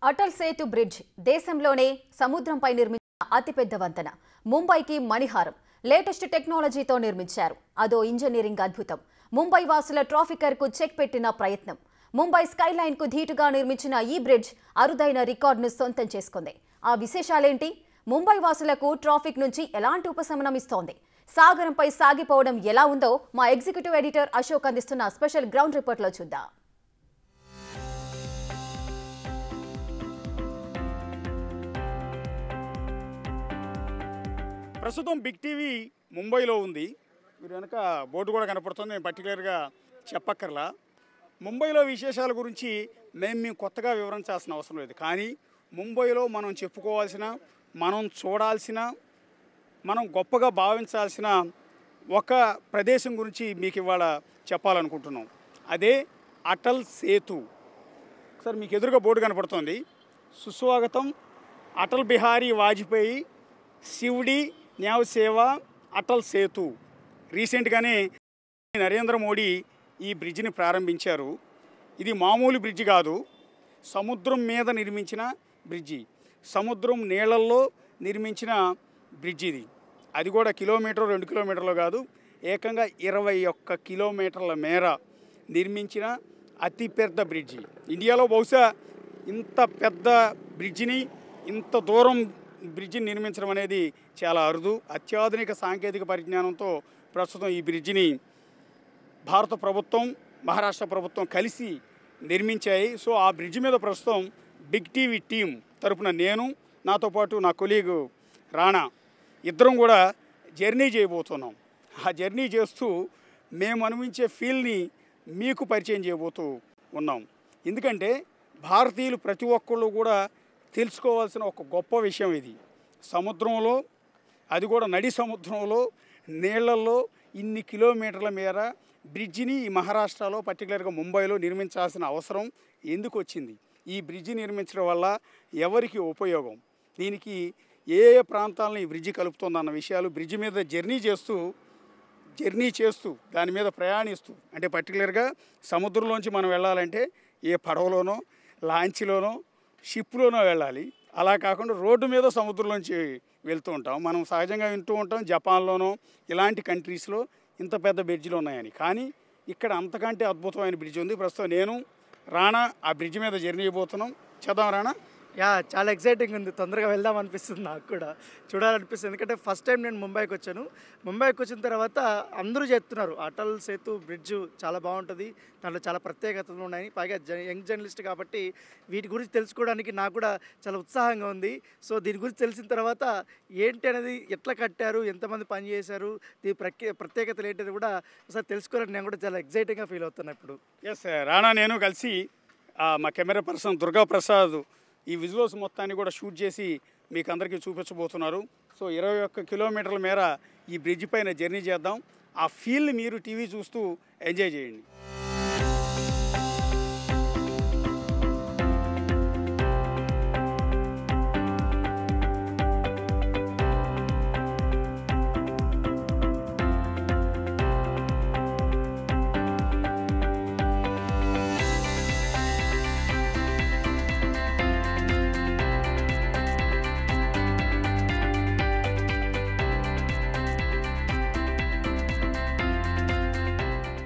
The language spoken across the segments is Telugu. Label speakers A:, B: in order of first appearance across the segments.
A: అటల్ సేతు బ్రిడ్జ్ దేశంలోనే సముద్రంపై నిర్మించిన అతిపెద్ద వంతెన. ముంబైకి మణిహారం. లేటెస్ట్ టెక్నాలజీతో నిర్మించారు. అదో ఇంజనీరింగ్ అద్భుతం. ముంబై వాసుల ట్రాఫికర్కు చెక్ పెట్టిన ప్రయత్నం. ముంబై స్కైలైన్కు ధీటుగా నిర్మించిన ఈ బ్రిడ్జ్ అరుదైన రికార్డును సొంతం చేసుకుంది. ఆ విశేషాలేంటి? ముంబై వాసులకు ట్రాఫిక్ నుంచి ఎలాంటి ఉపశమనం ఇస్తోంది? సాగరంపై సాగిపోవడం ఎలా ఉందో మా ఎగ్జిక్యూటివ్ ఎడిటర్ అశోక్ అందిస్తున్న స్పెషల్ గ్రౌండ్ రిపోర్ట్లో చూద్దాం.
B: ప్రస్తుతం బిగ్ టీవీ ముంబైలో ఉంది. మీరు వెనక బోర్డు కూడా కనపడుతుంది. నేను పర్టికులర్గా చెప్పక్కర్లా. ముంబైలో విశేషాల గురించి మేము కొత్తగా వివరించాల్సిన అవసరం లేదు. కానీ ముంబైలో మనం చెప్పుకోవాల్సిన, మనం చూడాల్సిన, మనం గొప్పగా భావించాల్సిన ఒక ప్రదేశం గురించి మీకు ఇవాళ చెప్పాలనుకుంటున్నాం. అదే అటల్ సేతు. ఒకసారి మీకు ఎదురుగా బోర్డు కనపడుతుంది. సుస్వాగతం అటల్ బిహారీ వాజ్పేయి శివుడి న్యాయ సేవ అటల్ సేతు. రీసెంట్గానే నరేంద్ర మోడీ ఈ బ్రిడ్జిని ప్రారంభించారు. ఇది మామూలు బ్రిడ్జి కాదు, సముద్రం మీద నిర్మించిన బ్రిడ్జి. సముద్రం నీళ్ళల్లో నిర్మించిన బ్రిడ్జి ఇది. అది కూడా కిలోమీటర్ 2 కిలోమీటర్లు కాదు, ఏకంగా 21 కిలోమీటర్ల మేర నిర్మించిన అతిపెద్ద బ్రిడ్జి. ఇండియాలో బహుశా ఇంత పెద్ద బ్రిడ్జిని, ఇంత దూరం బ్రిడ్జిని నిర్మించడం అనేది చాలా అరుదు. అత్యాధునిక సాంకేతిక పరిజ్ఞానంతో ప్రస్తుతం ఈ బ్రిడ్జిని భారత ప్రభుత్వం, మహారాష్ట్ర ప్రభుత్వం కలిసి నిర్మించాయి. సో ఆ బ్రిడ్జి మీద ప్రస్తుతం బిగ్ టీవీ టీం తరపున నేను, నాతో పాటు నా కొలీగ్ రాణా ఇద్దరం కూడా జర్నీ చేయబోతున్నాం. ఆ జర్నీ చేస్తూ మేము అనుభవించే ఫీల్ని మీకు పరిచయం చేయబోతూ ఉన్నాం. ఎందుకంటే భారతీయులు ప్రతి ఒక్కళ్ళు కూడా తెలుసుకోవాల్సిన ఒక గొప్ప విషయం ఇది. సముద్రంలో, అది కూడా నడి సముద్రంలో, నీళ్లలో ఇన్ని కిలోమీటర్ల మేర బ్రిడ్జిని ఈ మహారాష్ట్రలో, పర్టికులర్గా ముంబైలో నిర్మించాల్సిన అవసరం ఎందుకు వచ్చింది? ఈ బ్రిడ్జి నిర్మించడం వల్ల ఎవరికి ఉపయోగం? దీనికి ఏ ఏ ప్రాంతాలను ఈ బ్రిడ్జి కలుపుతుందన్న విషయాలు బ్రిడ్జి మీద జర్నీ చేస్తూ దాని మీద ప్రయాణిస్తూ, అంటే పర్టికులర్గా సముద్రంలోంచి మనం వెళ్ళాలంటే ఏ పడవలోనో, లాంచ్లోనో, షిప్లోనో వెళ్ళాలి. అలా కాకుండా రోడ్డు మీద సముద్రంలోంచి వెళ్తూ ఉంటాం. మనం సహజంగా వింటూ ఉంటాం జపాన్లోనో ఇలాంటి కంట్రీస్లో ఇంత పెద్ద బ్రిడ్జిలు ఉన్నాయని. కానీ ఇక్కడ అంతకంటే అద్భుతమైన బ్రిడ్జ్ ఉంది. ప్రస్తుతం నేను, రాణా ఆ బ్రిడ్జి మీద జర్నీ అయిపోతున్నాం. చేద్దాం రాణా?
C: చాలా ఎక్సైటింగ్ ఉంది. తొందరగా వెళ్దాం అనిపిస్తుంది, నాకు కూడా చూడాలనిపిస్తుంది. ఎందుకంటే ఫస్ట్ టైం నేను ముంబైకి వచ్చాను. ముంబైకి వచ్చిన తర్వాత అందరూ చెప్తున్నారు అటల్ సేతు బ్రిడ్జ్ చాలా బాగుంటుంది, దాంట్లో చాలా ప్రత్యేకతలు ఉన్నాయి. పైగా యంగ్ జర్నలిస్ట్ కాబట్టి వీటి గురించి తెలుసుకోవడానికి నాకు కూడా చాలా ఉత్సాహంగా ఉంది. సో దీని గురించి తెలిసిన తర్వాత ఏంటి అనేది, ఎట్లా కట్టారు, ఎంతమంది పని చేశారు, దీని ప్రత్యేకతలు ఏంటది కూడా ఒకసారి తెలుసుకోవాలని నేను కూడా చాలా ఎక్సైటింగ్గా ఫీల్ అవుతున్నాను ఇప్పుడు.
B: ఎస్, రాణా నేను కలిసి మా కెమెరా పర్సన్ దుర్గా ప్రసాద్ ఈ విజువల్స్ మొత్తాన్ని కూడా షూట్ చేసి మీకు అందరికీ చూపించబోతున్నారు. సో 21 కిలోమీటర్ల మేర ఈ బ్రిడ్జ్ పైన జర్నీ చేద్దాం. ఆ ఫీల్ని మీరు టీవీ చూస్తూ ఎంజాయ్ చేయండి.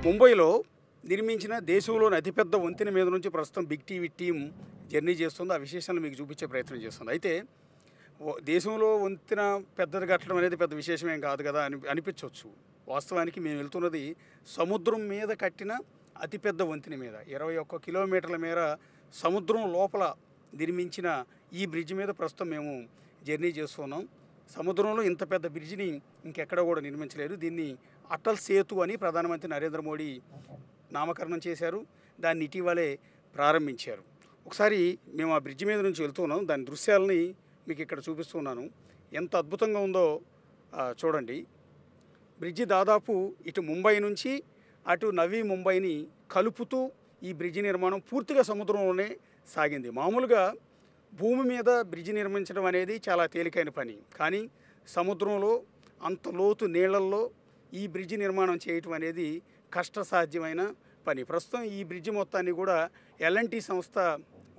B: ముంబైలో నిర్మించిన దేశంలోని అతిపెద్ద వంతెన మీద నుంచి ప్రస్తుతం బిగ్ టీవీ టీం జర్నీ చేస్తుంది. ఆ విశేషాలను మీకు చూపించే ప్రయత్నం చేస్తుంది. అయితే దేశంలో వంతెన పెద్దది కట్టడం అనేది పెద్ద విశేషమేం కాదు కదా అనిపించవచ్చు. వాస్తవానికి మేము వెళ్తున్నది సముద్రం మీద కట్టిన అతిపెద్ద వంతెన మీద. 21 కిలోమీటర్ల మేర సముద్రం లోపల నిర్మించిన ఈ బ్రిడ్జ్ మీద ప్రస్తుతం మేము జర్నీ చేస్తున్నాం. సముద్రంలో ఇంత పెద్ద బ్రిడ్జిని ఇంకెక్కడ కూడా నిర్మించలేరు. దీన్ని అటల్ సేతు అని ప్రధానమంత్రి నరేంద్ర మోడీ నామకరణం చేశారు. దాన్ని ఇటీవలే ప్రారంభించారు. ఒకసారి మేము ఆ బ్రిడ్జి మీద నుంచి వెళ్తున్నాం. దాని దృశ్యాలని మీకు ఇక్కడ చూపిస్తున్నాను. ఎంత అద్భుతంగా ఉందో చూడండి. బ్రిడ్జి దాదాపు ఇటు ముంబై నుంచి అటు నవీ ముంబైని కలుపుతూ ఈ బ్రిడ్జి నిర్మాణం పూర్తిగా సముద్రంలోనే సాగింది. మామూలుగా భూమి మీద బ్రిడ్జి నిర్మించడం అనేది చాలా తేలికైన పని. కానీ సముద్రంలో అంత లోతు నీళ్లల్లో ఈ బ్రిడ్జి నిర్మాణం చేయటం అనేది కష్టసాధ్యమైన పని. ప్రస్తుతం ఈ బ్రిడ్జి మొత్తాన్ని కూడా L&T సంస్థ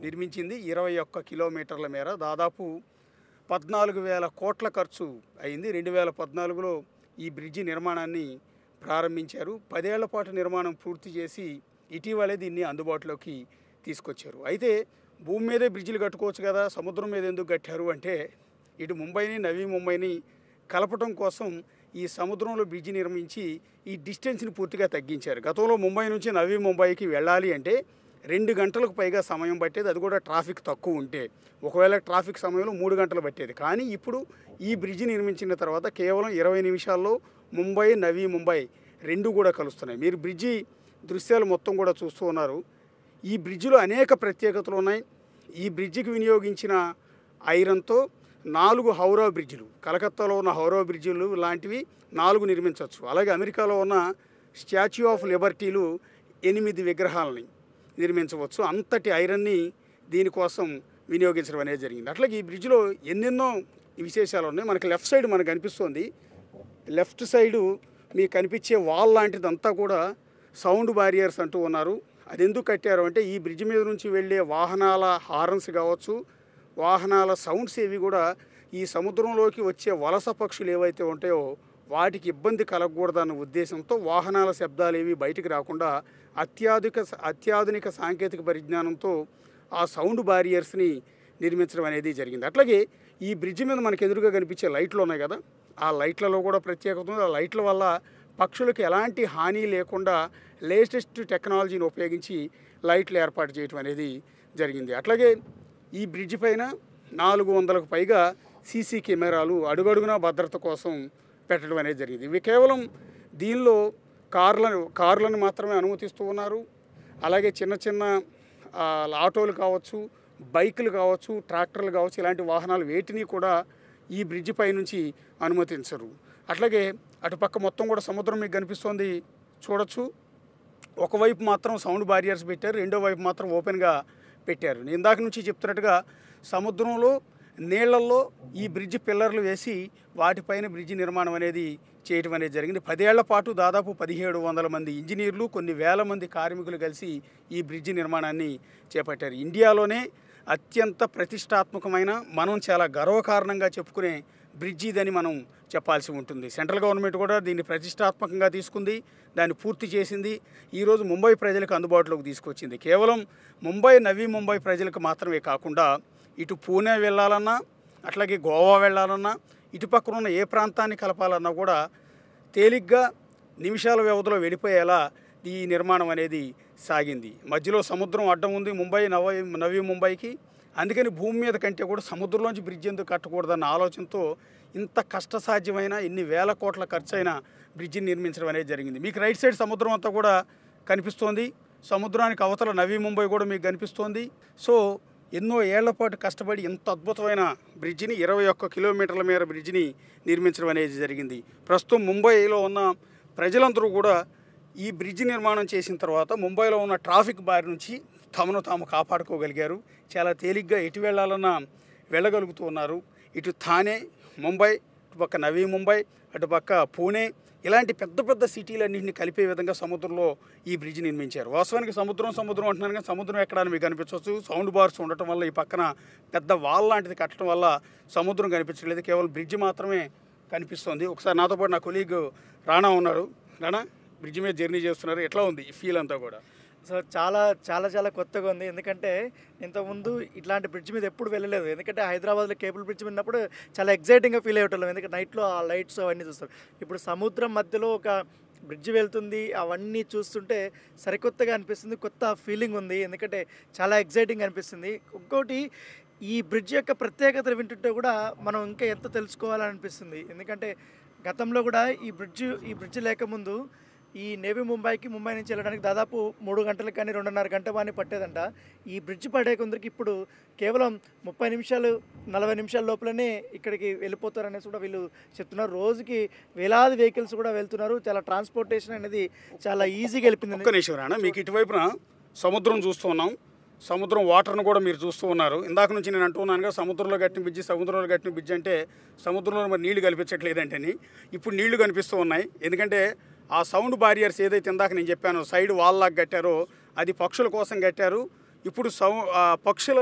B: నిర్మించింది 21 కిలోమీటర్ల మేర, దాదాపు 14,000 కోట్ల ఖర్చు అయింది. 2014లో ఈ బ్రిడ్జి నిర్మాణాన్ని ప్రారంభించారు. 10 ఏళ్ల పాటు నిర్మాణం పూర్తి చేసి ఇటీవలే దీన్ని అందుబాటులోకి తీసుకొచ్చారు. అయితే భూమి మీదే బ్రిడ్జిలు కట్టుకోవచ్చు కదా, సముద్రం మీద ఎందుకు కట్టారు అంటే, ఇటు ముంబైని నవీ ముంబైని కలపటం కోసం ఈ సముద్రంలో బ్రిడ్జి నిర్మించి ఈ డిస్టెన్స్ని పూర్తిగా తగ్గించారు. గతంలో ముంబై నుంచి నవీ ముంబైకి వెళ్ళాలి అంటే 2 గంటలకు పైగా సమయం పట్టేది, అది కూడా ట్రాఫిక్ తక్కువ ఉంటే. ఒకవేళ ట్రాఫిక్ సమయంలో 3 గంటలు పట్టేది. కానీ ఇప్పుడు ఈ బ్రిడ్జి నిర్మించిన తర్వాత కేవలం 20 నిమిషాల్లో ముంబై నవీ ముంబై రెండు కూడా కలుస్తున్నాయి. మీరు బ్రిడ్జి దృశ్యాలు మొత్తం కూడా చూస్తూ ఉన్నారు. ఈ బ్రిడ్జిలో అనేక ప్రత్యేకతలు ఉన్నాయి. ఈ బ్రిడ్జికి వినియోగించిన ఐరన్తో 4 హౌరా బ్రిడ్జిలు, కలకత్తాలో ఉన్న హౌరా బ్రిడ్జిలు లాంటివి 4 నిర్మించవచ్చు. అలాగే అమెరికాలో ఉన్న స్టాచ్యూ ఆఫ్ లిబర్టీలు 8 విగ్రహాలని నిర్మించవచ్చు. అంతటి ఐరన్ని దీనికోసం వినియోగించడం అనేది జరిగింది. అట్లాగే ఈ బ్రిడ్జిలో ఎన్నెన్నో విశేషాలు ఉన్నాయి. మనకి లెఫ్ట్ సైడ్ మనకు కనిపిస్తుంది. లెఫ్ట్ సైడు మీకు కనిపించే వాల్ లాంటిదంతా కూడా సౌండ్ బ్యారియర్స్ అంటూ ఉన్నారు. అది ఎందుకు కట్టారు అంటే, ఈ బ్రిడ్జి మీద నుంచి వెళ్ళే వాహనాల హార్న్స్ కావచ్చు, వాహనాల సౌండ్స్ ఏవి కూడా ఈ సముద్రంలోకి వచ్చే వలస పక్షులు ఏవైతే ఉంటాయో వాటికి ఇబ్బంది కలగకూడదన్న ఉద్దేశంతో వాహనాల శబ్దాలు ఏవి బయటికి రాకుండా అత్యాధునిక సాంకేతిక పరిజ్ఞానంతో ఆ సౌండ్ బ్యారియర్స్ని నిర్మించడం అనేది జరిగింది. అట్లాగే ఈ బ్రిడ్జి మీద మనకు ఎదురుగా కనిపించే లైట్లు ఉన్నాయి కదా, ఆ లైట్లలో కూడా ప్రత్యేకత ఉంది. ఆ లైట్ల వల్ల పక్షులకు ఎలాంటి హాని లేకుండా లేటెస్ట్ టెక్నాలజీని ఉపయోగించి లైట్లు ఏర్పాటు చేయడం అనేది జరిగింది. అట్లాగే ఈ బ్రిడ్జి పైన 400కు పైగా సీసీ కెమెరాలు అడుగడుగునా భద్రత కోసం పెట్టడం అనేది జరిగింది. ఇవి కేవలం దీనిలో కార్లను మాత్రమే అనుమతిస్తూ ఉన్నారు. అలాగే చిన్న చిన్న ఆటోలు కావచ్చు, బైకులు కావచ్చు, ట్రాక్టర్లు కావచ్చు, ఇలాంటి వాహనాలు వేటిని కూడా ఈ బ్రిడ్జి పై నుంచి అనుమతించరు. అట్లాగే అటుపక్క మొత్తం కూడా సముద్రం మీకు కనిపిస్తోంది, చూడొచ్చు. ఒకవైపు మాత్రం సౌండ్ బ్యారియర్స్ పెట్టారు, రెండో వైపు మాత్రం ఓపెన్గా పెట్టారు. నేను ఇందాక నుంచి చెప్తున్నట్టుగా సముద్రంలో నీళ్లలో ఈ బ్రిడ్జి పిల్లర్లు వేసి వాటిపైన బ్రిడ్జి నిర్మాణం అనేది చేయడం అనేది జరిగింది. 10 ఏళ్ల పాటు దాదాపు 1700 మంది ఇంజనీర్లు, కొన్ని వేల మంది కార్మికులు కలిసి ఈ బ్రిడ్జి నిర్మాణాన్ని చేపట్టారు. ఇండియాలోనే అత్యంత ప్రతిష్టాత్మకమైన, మనం చాలా గర్వకారణంగా చెప్పుకునే బ్రిడ్జి ఇదని మనం చెప్పాల్సి ఉంటుంది. సెంట్రల్ గవర్నమెంట్ కూడా దీన్ని ప్రతిష్టాత్మకంగా తీసుకుంది, దాన్ని పూర్తి చేసింది. ఈరోజు ముంబై ప్రజలకు అందుబాటులోకి తీసుకొచ్చింది. కేవలం ముంబై నవీ ముంబై ప్రజలకు మాత్రమే కాకుండా ఇటు పూణే వెళ్ళాలన్నా, అట్లాగే గోవా వెళ్ళాలన్నా, ఇటుపక్కన ఉన్న ఏ ప్రాంతాన్ని కలపాలన్నా కూడా తేలిగ్గా నిమిషాల వ్యవధిలో వెళ్ళిపోయేలా ఈ నిర్మాణం అనేది సాగింది. మధ్యలో సముద్రం అడ్డం ఉంది నవీ ముంబైకి. అందుకని భూమి మీద కంటే కూడా సముద్రంలోంచి బ్రిడ్జ్ ఎందుకు కట్టకూడదన్న ఆలోచనతో ఇంత కష్టసాధ్యమైన, ఇన్ని వేల కోట్ల ఖర్చైన బ్రిడ్జిని నిర్మించడం అనేది జరిగింది. మీకు రైట్ సైడ్ సముద్రం అంతా కూడా కనిపిస్తోంది. సముద్రానికి అవతల నవీ ముంబై కూడా మీకు కనిపిస్తోంది. సో ఎన్నో ఏళ్ల పాటు కష్టపడి ఇంత అద్భుతమైన బ్రిడ్జిని, 21 కిలోమీటర్ల మేర బ్రిడ్జిని నిర్మించడం అనేది జరిగింది. ప్రస్తుతం ముంబైలో ఉన్న ప్రజలందరూ కూడా ఈ బ్రిడ్జి నిర్మాణం చేసిన తర్వాత ముంబైలో ఉన్న ట్రాఫిక్ బారి నుంచి తమను తాము కాపాడుకోగలిగారు. చాలా తేలిగ్గా ఎటు వెళ్ళాలన్నా వెళ్ళగలుగుతూ ఉన్నారు. ఇటు థానే, ముంబై, అటుపక్క నవీ ముంబై, అటుపక్క పూణే, ఇలాంటి పెద్ద పెద్ద సిటీలన్నింటినీ కలిపే విధంగా సముద్రంలో ఈ బ్రిడ్జ్ నిర్మించారు. వాస్తవానికి సముద్రం అంటున్నాను కానీ సముద్రం ఎక్కడానికి మీకు కనిపించవచ్చు. సౌండ్ బార్స్ ఉండటం వల్ల, ఈ పక్కన పెద్ద వాల్ లాంటిది కట్టడం వల్ల సముద్రం కనిపించలేదు, కేవలం బ్రిడ్జ్ మాత్రమే కనిపిస్తుంది. ఒకసారి నాతో పాటు నా కొలీగ్ రాణా ఉన్నారు. రాణా, బ్రిడ్జ్ మీద జర్నీ చేస్తున్నారు, ఎట్లా ఉంది ఈ ఫీల్ అంతా కూడా?
C: సో చాలా చాలా చాలా కొత్తగా ఉంది. ఎందుకంటే ఇంతకుముందు ఇట్లాంటి బ్రిడ్జ్ మీద ఎప్పుడు వెళ్ళలేదు. ఎందుకంటే హైదరాబాద్లో కేబుల్ బ్రిడ్జ్ విన్నప్పుడు చాలా ఎగ్జైటింగ్గా ఫీల్ అయ్యేటోళ్ళం, ఎందుకంటే నైట్లో ఆ లైట్స్ అవన్నీ చూస్తారు. ఇప్పుడు సముద్రం మధ్యలో ఒక బ్రిడ్జ్ వెళ్తుంది, అవన్నీ చూస్తుంటే సరికొత్తగా అనిపిస్తుంది, కొత్త ఫీలింగ్ ఉంది. ఎందుకంటే చాలా ఎగ్జైటింగ్ అనిపిస్తుంది. ఇంకోటి, ఈ బ్రిడ్జ్ యొక్క ప్రత్యేకతలు వింటుంటే కూడా మనం ఇంకా ఎంత తెలుసుకోవాలని అనిపిస్తుంది. ఎందుకంటే గతంలో కూడా ఈ బ్రిడ్జ్ లేకముందు ఈ నేవీ ముంబై నుంచి వెళ్ళడానికి దాదాపు 3 గంటలకు కానీ 2.5 గంట కానీ పట్టేదంట. ఈ బ్రిడ్జ్ పడే కొందరికి ఇప్పుడు కేవలం 30 నిమిషాలు 40 నిమిషాల లోపలనే ఇక్కడికి వెళ్ళిపోతారు అనేసి కూడా వీళ్ళు చెప్తున్నారు. రోజుకి వేలాది వెహికల్స్ కూడా వెళ్తున్నారు. చాలా ట్రాన్స్పోర్టేషన్ అనేది చాలా ఈజీగా వెళ్ళిపోయింది.
B: ఒక్క నిమిషం రానా, మీకు ఇటువైపున సముద్రం చూస్తూ ఉన్నాం, సముద్రం వాటర్ను కూడా మీరు చూస్తూ ఉన్నారు. ఇందాక నుంచి నేను అంటున్నానుగా సముద్రంలో కట్టిన బ్రిడ్జ్ అంటే సముద్రంలో మరి నీళ్లు కనిపించట్లేదంటని. ఇప్పుడు నీళ్లు కనిపిస్తూ ఉన్నాయి. ఎందుకంటే ఆ సౌండ్ బారియర్స్ ఏదైతే ఇందాక నేను చెప్పానో సైడ్ వాల్ లాగా కట్టారో అది పక్షుల కోసం కట్టారు. ఇప్పుడు పక్షుల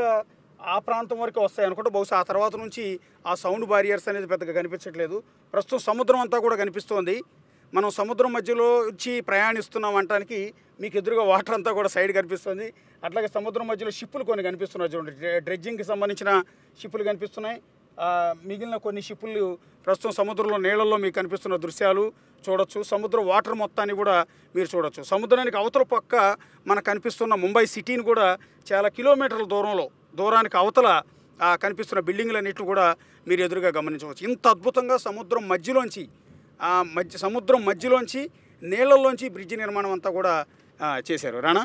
B: ఆ ప్రాంతం వరకు వస్తాయి అనుకుంటే బహుశా ఆ తర్వాత నుంచి ఆ సౌండ్ బారియర్స్ అనేది పెద్దగా కనిపించట్లేదు. ప్రస్తుతం సముద్రం అంతా కూడా కనిపిస్తోంది. మనం సముద్రం మధ్యలో వచ్చి ప్రయాణిస్తున్నాం అనడానికి మీకు ఎదురుగా వాటర్ అంతా కూడా సైడ్ కనిపిస్తుంది. అట్లాగే సముద్రం మధ్యలో షిప్పులు కొన్ని కనిపిస్తున్నాయి చూడండి, డ్రెడ్జింగ్కి సంబంధించిన షిప్పులు కనిపిస్తున్నాయి. మిగిలిన కొన్ని షిప్పులు ప్రస్తుతం సముద్రంలో నీళ్ళల్లో మీకు కనిపిస్తున్న దృశ్యాలు చూడొచ్చు. సముద్ర వాటర్ మొత్తాన్ని కూడా మీరు చూడొచ్చు. సముద్రానికి అవతల పక్క మనకు కనిపిస్తున్న ముంబై సిటీని కూడా చాలా కిలోమీటర్ల దూరానికి అవతల కనిపిస్తున్న బిల్డింగ్లన్నింటిని కూడా మీరు ఎదురుగా గమనించవచ్చు. ఇంత అద్భుతంగా సముద్రం మధ్యలోంచి నీళ్ళల్లోంచి బ్రిడ్జి నిర్మాణం అంతా కూడా చేశారు. రానా?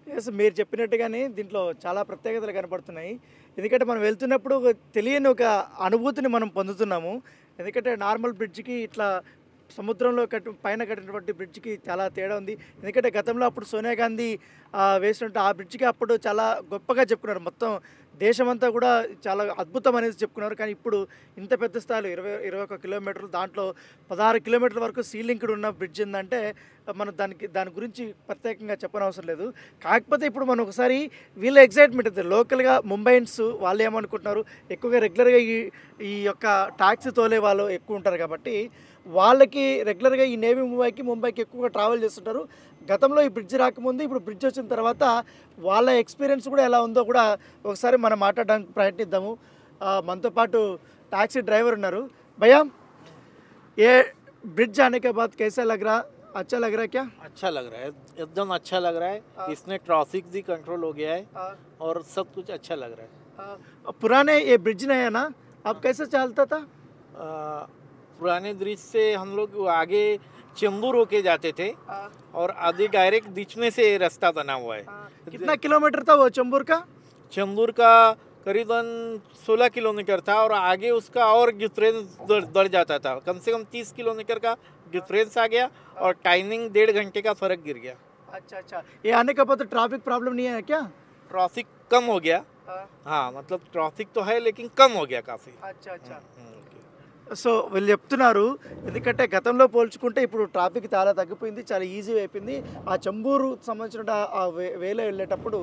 C: ఎస్, మీరు చెప్పినట్టుగానే దీంట్లో చాలా ప్రత్యేకతలు కనపడుతున్నాయి. ఎందుకంటే మనం వెళ్తున్నప్పుడు తెలియని ఒక అనుభూతిని మనం పొందుతున్నాము. ఎందుకంటే నార్మల్ బ్రిడ్జ్కి ఇట్లా సముద్రంలో పైన కట్టినటువంటి బ్రిడ్జ్కి చాలా తేడా ఉంది. ఎందుకంటే గతంలో అప్పుడు సోనియా గాంధీ వేసినట్టు ఆ బ్రిడ్జ్కి అప్పుడు చాలా గొప్పగా చెప్పుకున్నారు. మొత్తం దేశమంతా కూడా చాలా అద్భుతం అనేది చెప్పుకున్నారు. కానీ ఇప్పుడు ఇంత పెద్ద స్థాయిలో 21 కిలోమీటర్లు, దాంట్లో 16 కిలోమీటర్ల వరకు సీలింక్డ్ ఉన్న బ్రిడ్జ్ ఉందంటే మనం దాని గురించి ప్రత్యేకంగా చెప్పనవసరం లేదు. కాకపోతే ఇప్పుడు మనం ఒకసారి వీళ్ళ ఎగ్జైట్మెంట్ ఉంది. లోకల్గా ముంబైన్స్ వాళ్ళు ఏమనుకుంటున్నారు, ఎక్కువగా రెగ్యులర్గా ఈ యొక్క టాక్సీ తోలే వాళ్ళు ఎక్కువ ఉంటారు కాబట్టి వాళ్ళకి రెగ్యులర్గా ఈ నేవీ ముంబైకి ఎక్కువగా ట్రావెల్ చేస్తుంటారు. గతంలో ఈ బ్రిడ్జ్ రాకముందు, ఇప్పుడు బ్రిడ్జ్ వచ్చిన తర్వాత వాళ్ళ ఎక్స్పీరియన్స్ కూడా ఎలా ఉందో కూడా ఒకసారి మనం మాట్లాడడానికి ప్రయత్నిద్దాము. మనతో పాటు టాక్సీ డ్రైవర్ ఉన్నారు. భయ్యా, ఏ ब्रिज आने के बाद कैसा लग रहा? अच्छा लग रहा है क्या?
D: अच्छा लग रहा है, एकदम अच्छा लग रहा है. इसमें ट्रैफिक भी कंट्रोल हो गया है और सब कुछ अच्छा लग रहा है.
C: पुराने ये ब्रिज नहीं है ना, अब कैसे चलता था?
D: पुराने ब्रिज से हम लोग आगे चेंबूर होके जाते थे और आगे डायरेक्ट बीच में से रास्ता बना हुआ है.
C: कितना किलोमीटर था वो चेंबूर का?
D: चेंबूर का करीबन 16 किलोमीटर था और आगे उसका और डिफरेंस बढ़ जाता था. कम से कम 30 किलोमीटर का डिफरेंस आ गया और टाइमिंग 1.5 घंटे का फर्क गिर गया.
C: अच्छा अच्छा, ये आने के बाद ट्रैफिक प्रॉब्लम नहीं है क्या?
D: ट्रैफिक कम हो गया. हाँ, मतलब ट्रैफिक तो है लेकिन कम हो गया काफ़ी.
C: अच्छा अच्छा. సో వీళ్ళు చెప్తున్నారు, ఎందుకంటే గతంలో పోల్చుకుంటే ఇప్పుడు ట్రాఫిక్ చాలా తగ్గిపోయింది, చాలా ఈజీ అయిపోయింది. ఆ చెంబూరు సంబంధించిన ఆ వేలో వెళ్ళేటప్పుడు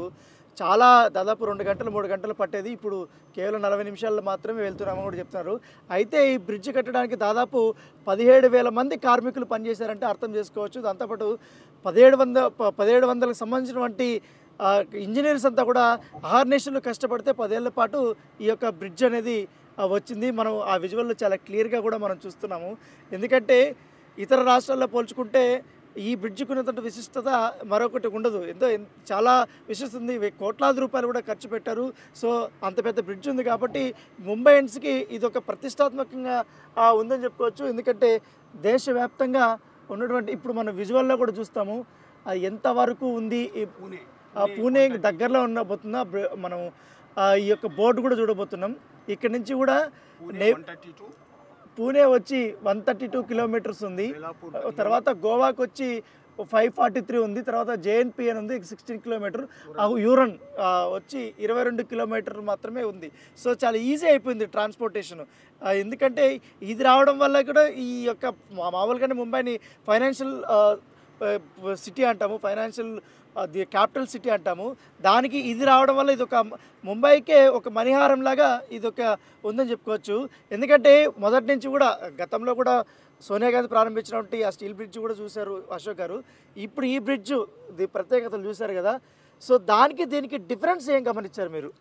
C: చాలా దాదాపు 2 గంటలు 3 గంటలు పట్టేది, ఇప్పుడు కేవలం 40 నిమిషాల్లో మాత్రమే వెళ్తున్నామని కూడా చెప్తున్నారు. అయితే ఈ బ్రిడ్జ్ కట్టడానికి దాదాపు 17,000 మంది కార్మికులు పనిచేశారంటే అర్థం చేసుకోవచ్చు. దాంతోపాటు 1700కి సంబంధించినటువంటి ఇంజనీర్స్ అంతా కూడా అహర్నిశలు కష్టపడితే 10 ఏళ్ల పాటు ఈ యొక్క బ్రిడ్జ్ అనేది వచ్చింది. మనం ఆ విజువల్లో చాలా క్లియర్గా కూడా మనం చూస్తున్నాము. ఎందుకంటే ఇతర రాష్ట్రాల్లో పోల్చుకుంటే ఈ బ్రిడ్జ్కి ఉన్నటువంటి విశిష్టత మరొకటి ఉండదు. చాలా విశిష్టత ఉంది. కోట్లాది రూపాయలు కూడా ఖర్చు పెట్టారు. సో అంత పెద్ద బ్రిడ్జ్ ఉంది కాబట్టి ముంబైన్స్కి ఇది ఒక ప్రతిష్టాత్మకంగా ఉందని చెప్పుకోవచ్చు. ఎందుకంటే దేశవ్యాప్తంగా ఉన్నటువంటి ఇప్పుడు మనం విజువల్లో కూడా చూస్తాము అది ఎంతవరకు ఉంది. పూణే దగ్గరలో ఉండబోతుందా మనం ఈ యొక్క బోర్డు కూడా చూడబోతున్నాం. ఇక్కడ నుంచి కూడా పూణే వచ్చి 132 కిలోమీటర్స్ ఉంది. తర్వాత గోవాకి వచ్చి 543 ఉంది. తర్వాత జేఎన్పిఎన్ ఉంది 16 కిలోమీటర్. యూరన్ వచ్చి 22 కిలోమీటర్లు మాత్రమే ఉంది. సో చాలా ఈజీ అయిపోయింది ట్రాన్స్పోర్టేషన్. ఎందుకంటే ఇది రావడం వల్ల కూడా ఈ యొక్క మామూలుగానే ముంబైని ఫైనాన్షియల్ సిటీ అంటాము, ఫైనాన్షియల్ ది క్యాపిటల్ సిటీ అంటాము. దానికి ఇది రావడం వల్ల ఇది ఒక ముంబైకే ఒక మణిహారం లాగా ఇది ఒక ఉందని చెప్పుకోవచ్చు. ఎందుకంటే మొదటి నుంచి కూడా గతంలో కూడా సోనియా గాంధీ ప్రారంభించినటువంటి ఆ స్టీల్ బ్రిడ్జ్ కూడా చూశారు అశోక్ గారు. ఇప్పుడు ఈ బ్రిడ్జ్ ప్రత్యేకతలు చూశారు కదా. సో దానికి దీనికి డిఫరెన్స్ ఏం గమనించారు మీరు?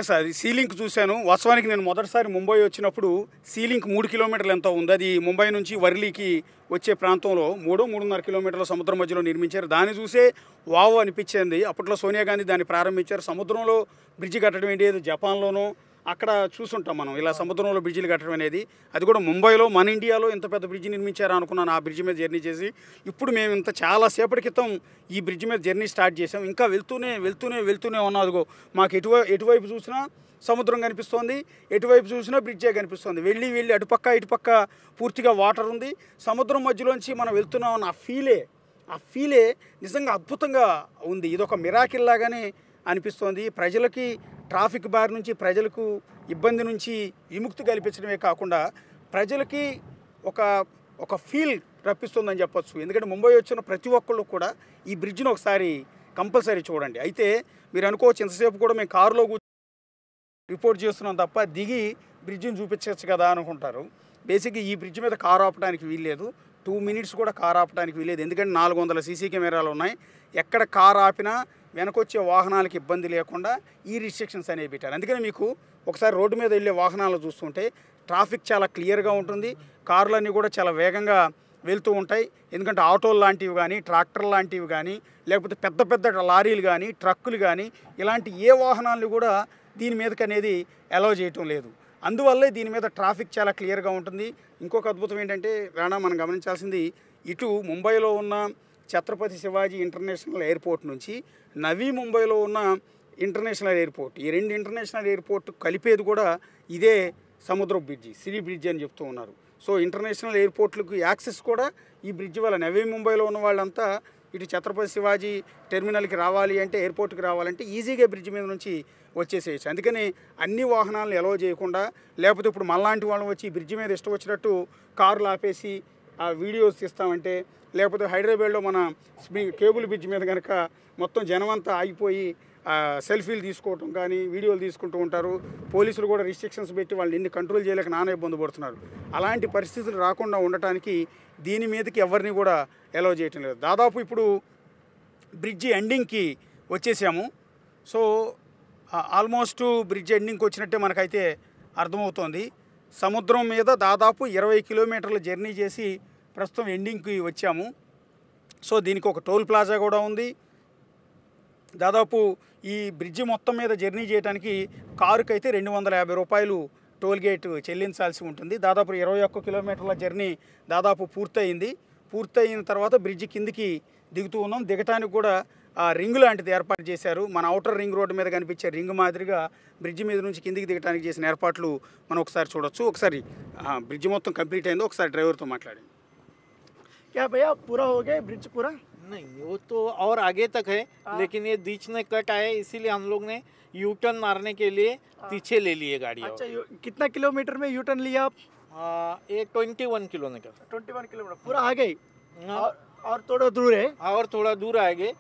B: ఎస్, అది సీలింక్ చూశాను. వాస్తవానికి నేను మొదటిసారి ముంబై వచ్చినప్పుడు సీలింక్ 3 కిలోమీటర్లు ఎంత ఉంది. అది ముంబై నుంచి వర్లీకి వచ్చే ప్రాంతంలో 3-3.5 కిలోమీటర్ల సముద్రం మధ్యలో నిర్మించారు. దాన్ని చూసే వావ్ అనిపించింది. అప్పట్లో సోనియా గాంధీ దాన్ని ప్రారంభించారు. సముద్రంలో బ్రిడ్జి కట్టడం ఏంటి, జపాన్లోనూ అక్కడ చూసుంటాం మనం ఇలా సముద్రంలో బ్రిడ్జిలు కట్టడం అనేది. అది కూడా ముంబైలో, మన ఇండియాలో ఇంత పెద్ద బ్రిడ్జి నిర్మించారా అనుకున్నాను ఆ బ్రిడ్జి మీద జర్నీ చేసి. ఇప్పుడు మేము చాలా సేపటి క్రితం ఈ బ్రిడ్జి మీద జర్నీ స్టార్ట్ చేసాం. ఇంకా వెళ్తూనే ఉన్నాం. అదిగో మాకు ఎటువైపు చూసినా సముద్రం కనిపిస్తోంది, ఎటువైపు చూసినా బ్రిడ్జే కనిపిస్తుంది. వెళ్ళి అటుపక్క ఇటుపక్క పూర్తిగా వాటర్ ఉంది. సముద్రం మధ్యలోంచి మనం వెళ్తున్నాం అన్న ఆ ఫీలే నిజంగా అద్భుతంగా ఉంది. ఇదొక మిరాకిల్ లాగానే అనిపిస్తోంది. ప్రజలకి ట్రాఫిక్ బారి నుంచి, ప్రజలకు ఇబ్బంది నుంచి విముక్తి కల్పించడమే కాకుండా ప్రజలకి ఒక ఫీల్ రప్పిస్తుందని చెప్పొచ్చు. ఎందుకంటే ముంబై వచ్చిన ప్రతి ఒక్కళ్ళు కూడా ఈ బ్రిడ్జ్ని ఒకసారి కంపల్సరీ చూడండి. అయితే మీరు అనుకోవచ్చు ఇంతసేపు కూడా మేము కారులో రిపోర్ట్ చేస్తున్నాం తప్ప దిగి బ్రిడ్జిని చూపించవచ్చు కదా అనుకుంటారు. బేసిక్గా ఈ బ్రిడ్జ్ మీద కారు ఆపడానికి వీల్లేదు, 2 minutes కూడా కారు ఆపడానికి వీల్లేదు. ఎందుకంటే 400 సీసీ కెమెరాలు ఉన్నాయి. ఎక్కడ కారు ఆపినా వెనకొచ్చే వాహనాలకు ఇబ్బంది లేకుండా ఈ రిస్ట్రిక్షన్స్ అనేవి పెట్టారు. అందుకని మీకు ఒకసారి రోడ్డు మీద వెళ్ళే వాహనాలు చూస్తుంటే ట్రాఫిక్ చాలా క్లియర్గా ఉంటుంది. కార్లన్నీ కూడా చాలా వేగంగా వెళ్తూ ఉంటాయి. ఎందుకంటే ఆటోలు లాంటివి కానీ, ట్రాక్టర్ లాంటివి కానీ, లేకపోతే పెద్ద పెద్ద లారీలు కానీ, ట్రక్కులు కానీ, ఇలాంటి ఏ వాహనాలను కూడా దీని మీదకి అనేది అలౌ చేయటం లేదు. అందువల్లే దీని మీద ట్రాఫిక్ చాలా క్లియర్గా ఉంటుంది. ఇంకొక అద్భుతం ఏంటంటే రాణా, మనం గమనించాల్సింది, ఇటు ముంబైలో ఉన్న ఛత్రపతి శివాజీ ఇంటర్నేషనల్ ఎయిర్పోర్ట్ నుంచి నవీ ముంబైలో ఉన్న ఇంటర్నేషనల్ ఎయిర్పోర్ట్, ఈ 2 ఇంటర్నేషనల్ ఎయిర్పోర్ట్ కలిపేది కూడా ఇదే సముద్రపు బ్రిడ్జి, సిరి బ్రిడ్జి అని చెప్తూ ఉన్నారు. సో ఇంటర్నేషనల్ ఎయిర్పోర్ట్లకు యాక్సెస్ కూడా ఈ బ్రిడ్జి వల్ల. నవీ ముంబైలో ఉన్న వాళ్ళంతా ఇటు ఛత్రపతి శివాజీ టెర్మినల్కి రావాలి అంటే, ఎయిర్పోర్ట్కి రావాలంటే ఈజీగా బ్రిడ్జి మీద నుంచి వచ్చేసేయచ్చు. అందుకని అన్ని వాహనాలను అలౌ చేయకుండా, లేకపోతే ఇప్పుడు మనలాంటి వాళ్ళం వచ్చి ఈ బ్రిడ్జి మీద ఇష్టం వచ్చినట్టు కార్లు ఆపేసి ఆ వీడియోస్ తీస్తామంటే, లేకపోతే హైదరాబాద్లో మన కేబుల్ బ్రిడ్జి మీద కనుక మొత్తం జనమంతా ఆగిపోయి సెల్ఫీలు తీసుకోవటం కానీ, వీడియోలు తీసుకుంటూ ఉంటారు. పోలీసులు కూడా రిస్ట్రిక్షన్స్ పెట్టి వాళ్ళని ఎన్ని కంట్రోల్ చేయలేక నానా ఇబ్బంది పడుతున్నారు. అలాంటి పరిస్థితులు రాకుండా ఉండటానికి దీని మీదకి ఎవరిని కూడా అలౌ చేయటం లేదు. దాదాపు ఇప్పుడు బ్రిడ్జి ఎండింగ్కి వచ్చేసాము. సో ఆల్మోస్ట్ బ్రిడ్జ్ ఎండింగ్కి వచ్చినట్టే మనకైతే అర్థమవుతోంది. సముద్రం మీద దాదాపు 20 కిలోమీటర్ల జర్నీ చేసి ప్రస్తుతం ఎండింగ్కి వచ్చాము. సో దీనికి ఒక టోల్ ప్లాజా కూడా ఉంది. దాదాపు ఈ బ్రిడ్జి మొత్తం మీద జర్నీ చేయడానికి కారుకి అయితే 250 రూపాయలు టోల్ గేట్ చెల్లించాల్సి ఉంటుంది. దాదాపు 21 కిలోమీటర్ల జర్నీ దాదాపు పూర్తయింది. పూర్తయిన తర్వాత బ్రిడ్జి కిందికి దిగుతూ ఉన్నాం. దిగటానికి కూడా రింగ్ లాంటిది ఏర్పాటు చేశారు. మన ఔటర్ రింగ్ రోడ్డు మీద కనిపించే రింగ్ మాదిరిగా బ్రిడ్జి మీద నుంచి కిందికి దిగడానికి చేసిన ఏర్పాట్లు మనం ఒకసారి చూడొచ్చు. ఒకసారి బ్రిడ్జి మొత్తం కంప్లీట్ అయిందో ఒకసారి డ్రైవర్తో మాట్లాడి.
C: क्या भैया पूरा हो गया ब्रिज पूरा?
D: नहीं, वो तो और आगे तक है, लेकिन ये बीच में कट आया, इसीलिए हम लोग ने यू टर्न मारने के लिए पीछे ले लिए गाड़ी।
C: अच्छा, कितना किलोमीटर में यू टर्न लिया आप?
D: ये 21 किलोमीटर।
C: 21 किलोमीटर पूरा आ गई। और थोड़ा दूर है?
D: और थोड़ा दूर आगे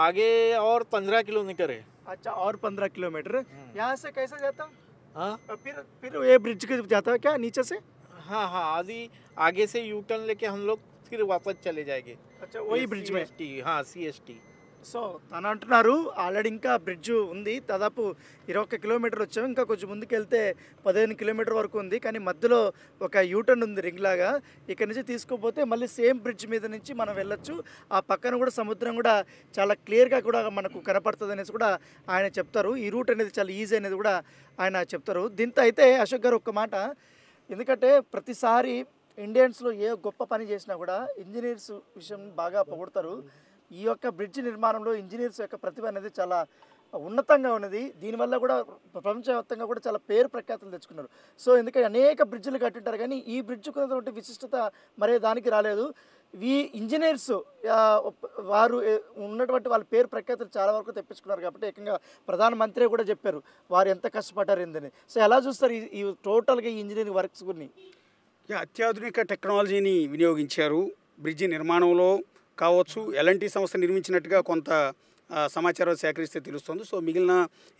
D: आगे और 15 किलोमीटर है।
C: अच्छा, और 15 किलोमीटर। यहाँ से कैसे जाता?
D: हाँ,
C: फिर ये ब्रिज के जाता है क्या नीचे से?
D: हाँ हाँ, अभी आगे से यू टर्न लेके हम लोग फिर वापस चले जाएंगे।
C: अच्छा, वही ब्रिज में?
D: हाँ, CST।
C: సో తను అంటున్నారు ఆల్రెడీ ఇంకా బ్రిడ్జ్ ఉంది, దాదాపు 21 కిలోమీటర్ వచ్చాము, ఇంకా కొంచెం ముందుకు వెళ్తే 15 కిలోమీటర్ వరకు ఉంది. కానీ మధ్యలో ఒక యూటర్న్ ఉంది రింగ్ లాగా. ఇక్కడ నుంచి తీసుకుపోతే మళ్ళీ సేమ్ బ్రిడ్జ్ మీద నుంచి మనం వెళ్ళొచ్చు. ఆ పక్కన కూడా సముద్రం కూడా చాలా క్లియర్గా కూడా మనకు కనపడుతుంది అనేసి కూడా ఆయన చెప్తారు. ఈ రూట్ అనేది చాలా ఈజీ అనేది కూడా ఆయన చెప్తారు. దీంతో అయితే అశోక్ గారు ఒక్క మాట, ఎందుకంటే ప్రతిసారి ఇండియన్స్లో ఏ గొప్ప పని చేసినా కూడా ఇంజనీర్స్ విషయం బాగా పొగుడతారు. ఈ యొక్క బ్రిడ్జ్ నిర్మాణంలో ఇంజనీర్స్ యొక్క ప్రతిభ అనేది చాలా ఉన్నతంగా ఉన్నది. దీనివల్ల కూడా ప్రపంచవ్యాప్తంగా కూడా చాలా పేరు ప్రఖ్యాతులు తెచ్చుకున్నారు. సో ఎందుకంటే అనేక బ్రిడ్జ్లు కట్టింటారు, కానీ ఈ బ్రిడ్జ్కు ఉన్నటువంటి విశిష్టత మరే దానికి రాలేదు. ఈ ఇంజనీర్స్ వారు ఉన్నటువంటి వాళ్ళ పేరు ప్రఖ్యాతులు చాలా వరకు తెప్పించుకున్నారు. కాబట్టి ఏకంగా ప్రధానమంత్రి కూడా చెప్పారు వారు ఎంత కష్టపడ్డారు ఏందని. సో ఎలా చూస్తారు ఈ టోటల్గా ఈ ఇంజనీరింగ్ వర్క్స్ గురించి?
B: అత్యాధునిక టెక్నాలజీని వినియోగించారు. బ్రిడ్జి నిర్మాణంలో కావచ్చు, ఎల్ఎన్టీ సంస్థ నిర్మించినట్టుగా కొంత సమాచారం సేకరిస్తే తెలుస్తుంది. సో మిగిలిన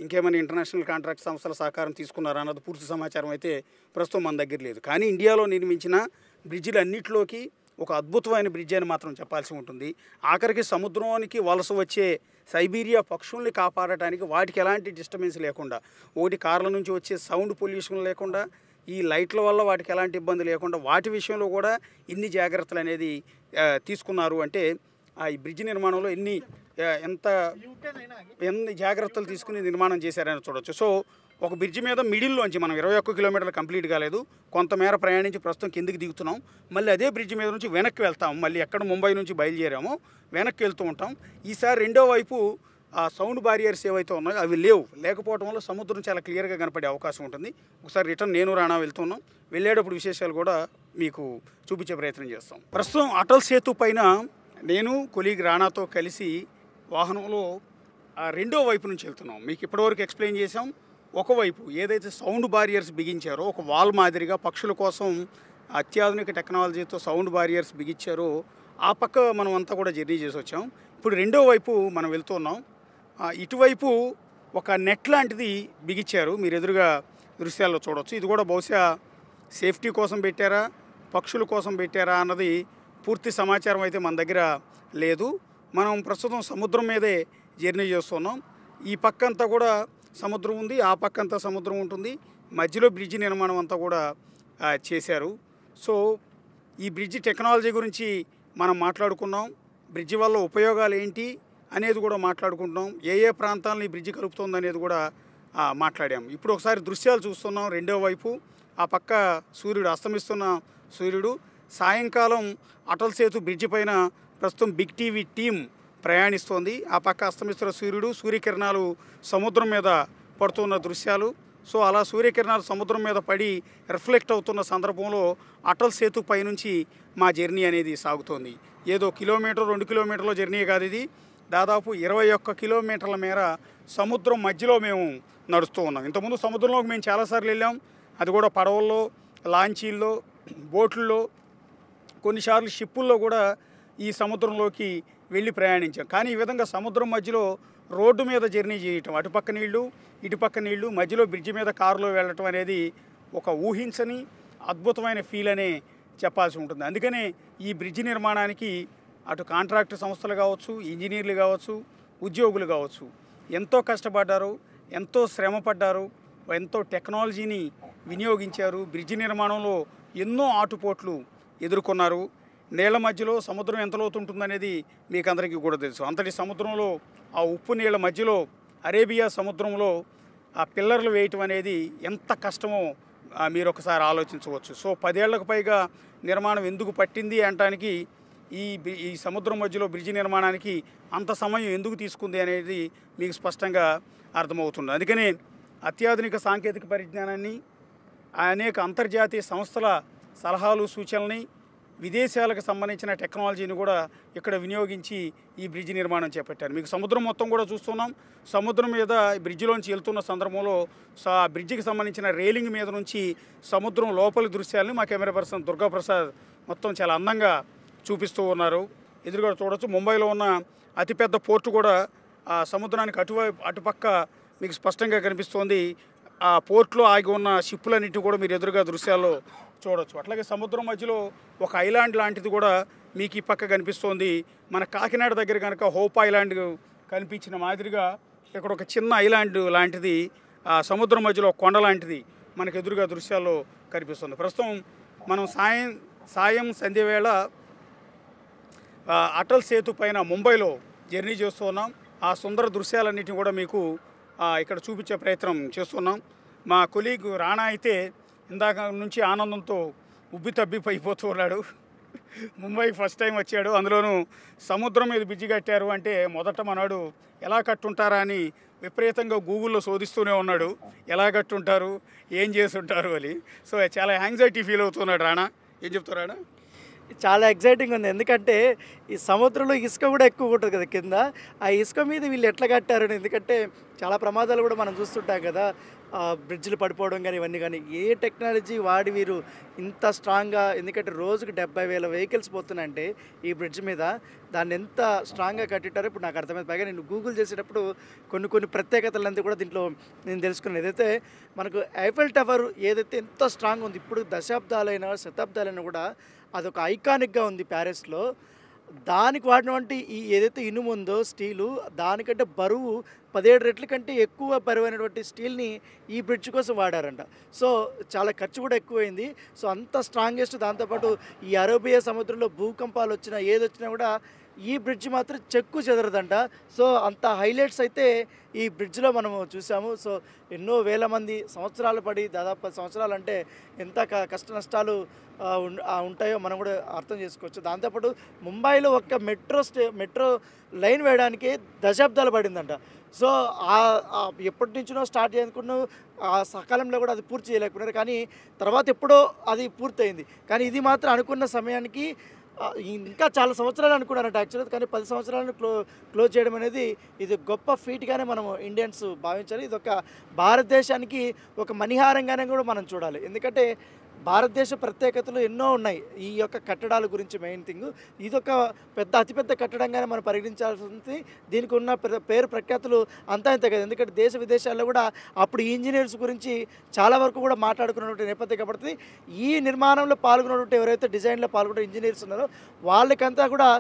B: ఇంకేమైనా ఇంటర్నేషనల్ కాంట్రాక్ట్ సంస్థల సహకారం తీసుకున్నారా అన్నది పూర్తి సమాచారం అయితే ప్రస్తుతం మన దగ్గర లేదు. కానీ ఇండియాలో నిర్మించిన బ్రిడ్జిలు అన్నింటిలోకి ఒక అద్భుతమైన బ్రిడ్జ్ అని మాత్రం చెప్పాల్సి ఉంటుంది. ఆఖరికి సముద్రానికి వలస వచ్చే సైబీరియా పక్షుల్ని కాపాడటానికి వాటికి ఎలాంటి డిస్టర్బెన్స్ లేకుండా, ఒకటి కార్ల నుంచి వచ్చే సౌండ్ పొల్యూషన్ లేకుండా, ఈ లైట్ల వల్ల వాటికి ఎలాంటి ఇబ్బంది లేకుండా, వాటి విషయంలో కూడా ఇన్ని జాగ్రత్తలు అనేది తీసుకున్నారు. అంటే ఈ బ్రిడ్జ్ నిర్మాణంలో ఎన్ని జాగ్రత్తలు తీసుకుని నిర్మాణం చేశారని చూడవచ్చు. సో ఒక బ్రిడ్జ్ మీద మిడిల్లోంచి మనం 21 కిలోమీటర్లు కంప్లీట్ కాలేదు, కొంతమేర ప్రయాణించి ప్రస్తుతం కిందికి దిగుతున్నాం. మళ్ళీ అదే బ్రిడ్జ్ మీద నుంచి వెనక్కి వెళ్తాం. మళ్ళీ ఎక్కడ ముంబై నుంచి బయలుదేరామో వెనక్కి వెళ్తూ ఉంటాం. ఈసారి రెండో వైపు ఆ సౌండ్ బారియర్స్ ఏవైతే ఉన్నాయో అవి లేకపోవడం వల్ల సముద్రం చాలా క్లియర్గా కనపడే అవకాశం ఉంటుంది. ఒకసారి రిటర్న్ నేను రాణా వెళ్తున్నాం. వెళ్ళేటప్పుడు విశేషాలు కూడా మీకు చూపించే ప్రయత్నం చేస్తాం. ప్రస్తుతం అటల్ సేతు పైన నేను కొలీగ్ రాణాతో కలిసి వాహనంలో రెండో వైపు నుంచి వెళ్తున్నాం. మీకు ఇప్పటివరకు ఎక్స్ప్లెయిన్ చేసాం. ఒకవైపు ఏదైతే సౌండ్ బారియర్స్ బిగించారో, ఒక వాల్ మాదిరిగా పక్షుల కోసం అత్యాధునిక టెక్నాలజీతో సౌండ్ బారియర్స్ బిగించారో ఆ పక్క మనం అంతా కూడా జర్నీ చేసి వచ్చాం. ఇప్పుడు రెండో వైపు మనం వెళ్తున్నాం. ఇటువైపు ఒక నెట్ లాంటిది బిగించారు, మీరు ఎదురుగా దృశ్యాల్లో చూడవచ్చు. ఇది కూడా బహుశా సేఫ్టీ కోసం పెట్టారా, పక్షుల కోసం పెట్టారా అన్నది పూర్తి సమాచారం అయితే మన దగ్గర లేదు. మనం ప్రస్తుతం సముద్రం మీదే జర్నీ చేస్తున్నాం. ఈ పక్కంతా కూడా సముద్రం ఉంది, ఆ పక్కంతా సముద్రం ఉంటుంది. మధ్యలో బ్రిడ్జి నిర్మాణం అంతా కూడా చేశారు. సో ఈ బ్రిడ్జి టెక్నాలజీ గురించి మనం మాట్లాడుకున్నాం, బ్రిడ్జి వల్ల ఉపయోగాలు ఏంటి అనేది కూడా మాట్లాడుకుంటున్నాం, ఏ ఏ ప్రాంతాలను ఈ బ్రిడ్జి కలుపుతుంది అనేది కూడా మాట్లాడాం. ఇప్పుడు ఒకసారి దృశ్యాలు చూస్తున్నాం. రెండో వైపు ఆ పక్క సూర్యుడు, అస్తమిస్తున్న సూర్యుడు. సాయంకాలం అటల్ సేతు బ్రిడ్జి పైన ప్రస్తుతం బిగ్ టీవీ టీం ప్రయాణిస్తోంది. ఆ పక్క అస్తమిస్తున్న సూర్యుడు, సూర్యకిరణాలు సముద్రం మీద పడుతున్న దృశ్యాలు. సో అలా సూర్యకిరణాలు సముద్రం మీద పడి రిఫ్లెక్ట్ అవుతున్న సందర్భంలో అటల్ సేతు పైనుంచి మా జర్నీ అనేది సాగుతోంది. ఏదో కిలోమీటర్ 2 కిలోమీటర్ల జర్నీ కాదు, ఇది దాదాపు 21 కిలోమీటర్ల మేర సముద్రం మధ్యలో మేము నడుస్తూ ఉన్నాం. ఇంతకుముందు సముద్రంలోకి మేము చాలాసార్లు వెళ్ళాం, అది కూడా పడవల్లో, లాంచీల్లో, బోట్లలో, కొన్నిసార్లు షిప్పుల్లో కూడా ఈ సముద్రంలోకి వెళ్ళి ప్రయాణించాం. కానీ ఈ విధంగా సముద్రం మధ్యలో రోడ్డు మీద జర్నీ చేయటం, అటుపక్క నీళ్లు ఇటుపక్క నీళ్లు, మధ్యలో బ్రిడ్జి మీద కారులో వెళ్ళటం అనేది ఒక ఊహించని అద్భుతమైన ఫీల్ అనే చెప్పాల్సి ఉంటుంది. అందుకనే ఈ బ్రిడ్జి నిర్మాణానికి అటు కాంట్రాక్ట్ సంస్థలు కావచ్చు, ఇంజనీర్లు కావచ్చు, ఉద్యోగులు కావచ్చు ఎంతో కష్టపడ్డారు, ఎంతో శ్రమపడ్డారు, ఎంతో టెక్నాలజీని వినియోగించారు. బ్రిడ్జి నిర్మాణంలో ఎన్నో ఆటుపోట్లు ఎదుర్కొన్నారు. నీళ్ల మధ్యలో సముద్రం ఎంత లోతు ఉంటుందనేది మీకు అందరికీ కూడా తెలుసు. అంతటి సముద్రంలో ఆ ఉప్పు నీళ్ల మధ్యలో అరేబియా సముద్రంలో ఆ పిల్లర్లు వేయటం అనేది ఎంత కష్టమో మీరు ఒకసారి ఆలోచించవచ్చు. సో 10 ఏళ్లకు పైగా నిర్మాణం ఎందుకు పట్టింది అనటానికి ఈ సముద్రం మధ్యలో బ్రిడ్జి నిర్మాణానికి అంత సమయం ఎందుకు తీసుకుంది అనేది మీకు స్పష్టంగా అర్థమవుతుంది. అందుకనే అత్యాధునిక సాంకేతిక పరిజ్ఞానాన్ని, అనేక అంతర్జాతీయ సంస్థల సలహాలు సూచనల్ని, విదేశాలకు సంబంధించిన టెక్నాలజీని కూడా ఇక్కడ వినియోగించి ఈ బ్రిడ్జి నిర్మాణం చేపట్టారు. మీకు సముద్రం మొత్తం కూడా చూస్తున్నాం. సముద్రం మీద బ్రిడ్జిలోంచి వెళ్తున్న సందర్భంలో బ్రిడ్జికి సంబంధించిన రైలింగ్ మీద నుంచి సముద్రం లోపలి దృశ్యాలని మా కెమెరా పర్సన్ దుర్గాప్రసాద్ మొత్తం చాలా అందంగా చూపిస్తూ ఉన్నారు. ఎదురుగా చూడవచ్చు. ముంబైలో ఉన్న అతిపెద్ద పోర్టు కూడా సముద్రానికి అటుపక్క మీకు స్పష్టంగా కనిపిస్తోంది. ఆ పోర్టులో ఆగి ఉన్న షిప్పులన్నింటి కూడా మీరు ఎదురుగా దృశ్యాల్లో చూడవచ్చు. అట్లాగే సముద్రం మధ్యలో ఒక ఐలాండ్ లాంటిది కూడా మీకు ఈ పక్క కనిపిస్తోంది. మన కాకినాడ దగ్గర కనుక హోప్ ఐలాండ్ కనిపించిన మాదిరిగా ఇక్కడ ఒక చిన్న ఐలాండ్ లాంటిది సముద్రం మధ్యలో కొండ లాంటిది మనకు ఎదురుగా దృశ్యాల్లో కనిపిస్తుంది. ప్రస్తుతం మనం సాయం సంధ్యవేళ అటల్ సేతు పైన ముంబైలో జర్నీ చేస్తున్నాం. ఆ సుందర దృశ్యాలన్నింటినీ కూడా మీకు ఇక్కడ చూపించే ప్రయత్నం చేస్తున్నాం. మా కొలీగ్ రాణా అయితే ఇందాక నుంచి ఆనందంతో ఉబ్బితబ్బిపోయిపోతూ ఉన్నాడు. ముంబైకి ఫస్ట్ టైం వచ్చాడు, అందులోనూ సముద్రం మీద బ్రిడ్జి కట్టారు అంటే మొదట మనవాడు ఎలా కట్టుంటారా అని విపరీతంగా గూగుల్లో శోధిస్తూనే ఉన్నాడు, ఎలా కట్టుంటారు, ఏం చేసి ఉంటారు అని. సో చాలా యాంగ్జైటీ ఫీల్ అవుతున్నాడు రాణా. ఏం చెప్తారు రాణా?
C: చాలా ఎగ్జైటింగ్ ఉంది, ఎందుకంటే ఈ సముద్రంలో ఇసుక కూడా ఎక్కువ ఉంటుంది కదా కింద. ఆ ఇసుక మీద వీళ్ళు ఎట్లా కట్టారు, ఎందుకంటే చాలా ప్రమాదాలు కూడా మనం చూస్తుంటాం కదా, బ్రిడ్జ్లు పడిపోవడం కానీ ఇవన్నీ. కానీ ఏ టెక్నాలజీ వాడి వీరు ఇంత స్ట్రాంగ్గా, ఎందుకంటే రోజుకి 70,000 వెహికల్స్ పోతున్నాయంటే ఈ బ్రిడ్జ్ మీద, దాన్ని ఎంత స్ట్రాంగ్గా కట్టింటారో ఇప్పుడు నాకు అర్థమైంది. పైగా నేను గూగుల్ చేసేటప్పుడు కొన్ని ప్రత్యేకతలంతా కూడా దీంట్లో నేను తెలుసుకున్నాను. ఏదైతే మనకు ఐఫెల్ టవర్ ఏదైతే ఎంత స్ట్రాంగ్ ఉంది, ఇప్పుడు దశాబ్దాలైనా శతాబ్దాలైనా కూడా అదొక ఐకానిక్గా ఉంది ప్యారిస్లో. దానికి వాడినటువంటి ఈ ఏదైతే ఇనుము ఉందో స్టీలు, దానికంటే బరువు 17 రెట్ల కంటే ఎక్కువ బరువైనటువంటి స్టీల్ని ఈ బ్రిడ్జ్ కోసం వాడారంట. సో చాలా ఖర్చు కూడా ఎక్కువైంది. సో అంత స్ట్రాంగెస్ట్. దాంతోపాటు ఈ అరేబియా సముద్రంలో భూకంపాలు వచ్చినా ఏదొచ్చినా కూడా ఈ బ్రిడ్జ్ మాత్రం చెక్కు చెదరదంట. సో అంత హైలైట్స్ అయితే ఈ బ్రిడ్జ్లో మనము చూసాము. సో ఎన్నో వేల మంది సంవత్సరాలు పడి, దాదాపు 10 సంవత్సరాలు అంటే ఎంత కష్ట నష్టాలు ఉంటాయో మనం కూడా అర్థం చేసుకోవచ్చు. దాంతోపాటు ముంబైలో ఒక్క మెట్రో లైన్ వేయడానికి దశాబ్దాలు పడిందంట. సో ఎప్పటి నుంచినో స్టార్ట్ చేసుకున్న ఆ సకాలంలో కూడా అది పూర్తి చేయలేకపోయినారు. కానీ తర్వాత ఎప్పుడో అది పూర్తయింది. కానీ ఇది మాత్రం అనుకున్న సమయానికి ఇంకా చాలా సంవత్సరాలు అనుకున్నారంట యాక్చువల్గా. కానీ 10 సంవత్సరాలను క్లోజ్ చేయడం అనేది ఇది గొప్ప ఫీట్గానే మనం ఇండియన్స్ భావించాలి. ఇది ఒక భారతదేశానికి ఒక మణిహారంగానే కూడా మనం చూడాలి. ఎందుకంటే భారతదేశ ప్రత్యేకతలు ఎన్నో ఉన్నాయి ఈ యొక్క కట్టడాల గురించి. మెయిన్ థింగ్ ఇదొక అతిపెద్ద కట్టడంగానే మనం పరిగణించాల్సింది. దీనికి ఉన్న పేరు ప్రఖ్యాతులు అంతా ఇంత కదా, ఎందుకంటే దేశ విదేశాల్లో కూడా అప్పుడు ఈ ఇంజనీర్స్ గురించి చాలా వరకు కూడా మాట్లాడుకున్నటువంటి నేపథ్యం కాబట్టి ఈ నిర్మాణంలో పాల్గొన్నటువంటి ఎవరైతే డిజైన్లో పాల్గొన్న ఇంజనీర్స్ ఉన్నారో వాళ్ళకంతా కూడా